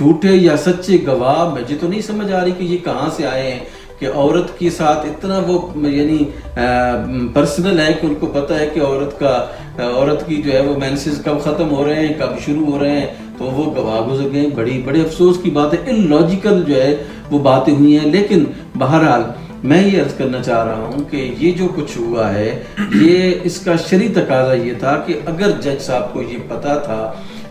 جھوٹے یا سچے گواہ مجھے تو نہیں سمجھ آ رہی کہ یہ کہاں سے آئے ہیں کہ عورت کے ساتھ اتنا وہ یعنی پرسنل ہے کہ ان کو پتہ ہے کہ عورت کی جو ہے وہ مینسز کب ختم ہو رہے ہیں کب شروع ہو رہے ہیں، تو وہ گواہ گزر گئے. بڑے افسوس کی بات ہے، ان لاجیکل جو ہے وہ باتیں ہوئی ہیں. لیکن بہرحال میں یہ عرض کرنا چاہ رہا ہوں کہ یہ جو کچھ ہوا ہے یہ اس کا شرعی تقاضا یہ تھا کہ اگر جج صاحب کو یہ پتا تھا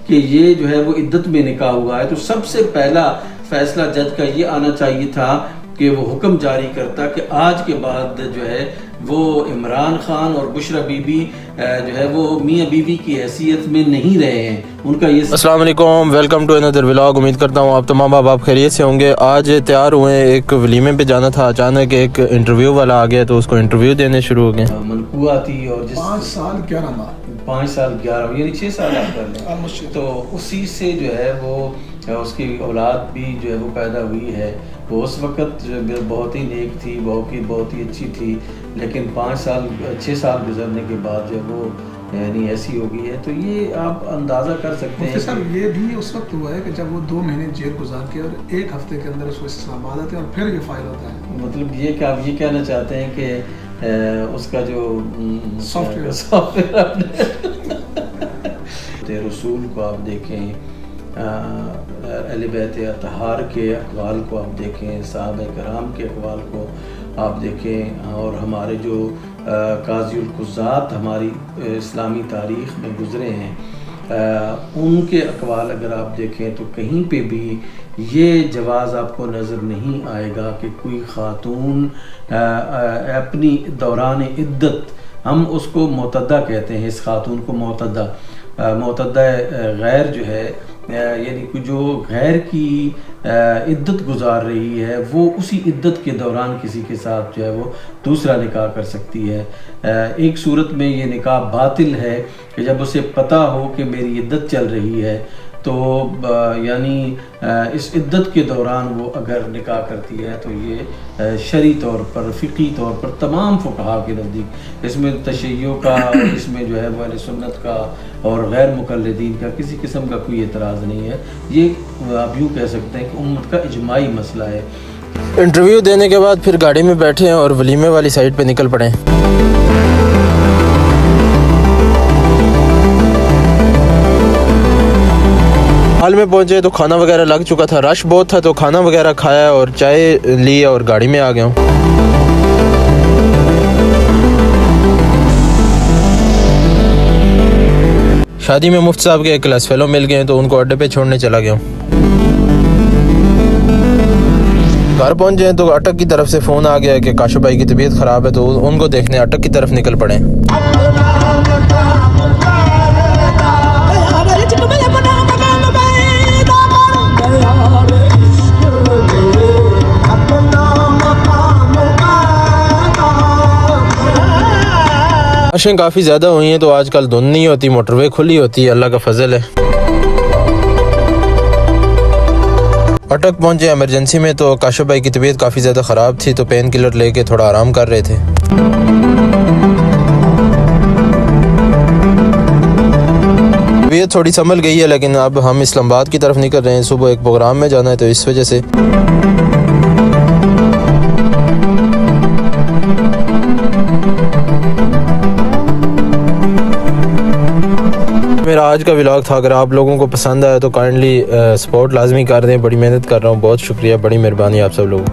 کہ یہ جو ہے وہ عدت میں نکاح ہوا ہے تو سب سے پہلا فیصلہ جج کا یہ آنا چاہیے تھا کہ وہ حکم جاری کرتا کہ آج کے بعد جو ہے وہ عمران خان اور بشرا بی بی جو ہے وہ میاں بیوی کی حیثیت میں نہیں رہے ہیں. ان کا یہ السلام علیکم، ویلکم ٹو اندر ولاگ. امید کرتا ہوں آپ تمام آپ خیریت سے ہوں گے. آج تیار ہوئے، ایک ولیمے پہ جانا تھا، اچانک ایک انٹرویو والا آ گیا تو اس کو انٹرویو دینے شروع ہو گئے. منقوہ تھی اور 5 سال 11 ماہ 5 سال 11 یعنی 6 سال آپ کر لیں، تو اسی سے جو ہے وہ اس کی اولاد بھی جو ہے وہ پیدا ہوئی ہے. وہ اس وقت جو بہت ہی نیک تھی، بہت ہی اچھی تھی، لیکن 6 سال گزرنے کے بعد جو وہ یعنی ایسی ہو گئی ہے. تو یہ آپ اندازہ کر سکتے ہیں. سر یہ بھی اس وقت ہوا ہے کہ جب وہ 2 مہینے جیل گزار کے اور 1 ہفتے کے اندر اس کو اسلام آباد آتے ہیں اور پھر یہ فائل ہوتا ہے. مطلب یہ کہ آپ یہ کہنا چاہتے ہیں کہ اس کا جو سافٹ ویئر رسول کو آپ دیکھیں، اہل بیت اطہار کے اقوال کو آپ دیکھیں، صحابہ کرام کے اقوال کو آپ دیکھیں، اور ہمارے جو قاضی القضات ہماری اسلامی تاریخ میں گزرے ہیں ان کے اقوال اگر آپ دیکھیں تو کہیں پہ بھی یہ جواز آپ کو نظر نہیں آئے گا کہ کوئی خاتون اپنی دوران عدت، ہم اس کو معتدہ کہتے ہیں، اس خاتون کو معتدہ غیر جو ہے یعنی جو غیر کی عدت گزار رہی ہے وہ اسی عدت کے دوران کسی کے ساتھ جو ہے وہ دوسرا نکاح کر سکتی ہے. ایک صورت میں یہ نکاح باطل ہے کہ جب اسے پتہ ہو کہ میری عدت چل رہی ہے تو یعنی اس عدت کے دوران وہ اگر نکاح کرتی ہے تو یہ شرعی طور پر، فقہی طور پر تمام فقہا کے نزدیک اس میں تشیع کا اور اس میں جو ہے وہ اہل سنت کا اور غیر مقلدین کا کسی قسم کا کوئی اعتراض نہیں ہے. یہ آپ یوں کہہ سکتے ہیں کہ امت کا اجماعی مسئلہ ہے. انٹرویو دینے کے بعد پھر گاڑی میں بیٹھے اور ولیمے والی سائٹ پہ نکل پڑے. حال میں پہنچے تو کھانا وغیرہ لگ چکا تھا، رش بہت تھا تو کھانا وغیرہ کھایا اور چائے لی اور گاڑی میں آ گیا ہوں. شادی میں مفت صاحب کے ایک کلاس فیلو مل گئے تو ان کو اڈے پہ چھوڑنے چلا گیا ہوں. گھر پہنچے تو اٹک کی طرف سے فون آ گیا کہ کاشف بھائی کی طبیعت خراب ہے، تو ان کو دیکھنے اٹک کی طرف نکل پڑے. بارشیں کافی زیادہ ہوئی ہیں تو آج کل دھند نہیں ہوتی، موٹر وے کھلی ہوتی ہے، اللہ کا فضل ہے. اٹک پہنچے ایمرجنسی میں تو کاشف بھائی کی طبیعت کافی زیادہ خراب تھی تو پین کلر لے کے تھوڑا آرام کر رہے تھے. طبیعت تھوڑی سنبھل گئی ہے لیکن اب ہم اسلام آباد کی طرف نکل رہے ہیں. صبح ایک پروگرام میں جانا ہے تو اس وجہ سے میرا آج کا ولاگ تھا. اگر آپ لوگوں کو پسند آیا تو کائنڈلی سپورٹ لازمی کر دیں. بڑی محنت کر رہا ہوں، بہت شکریہ، بڑی مہربانی آپ سب لوگوں.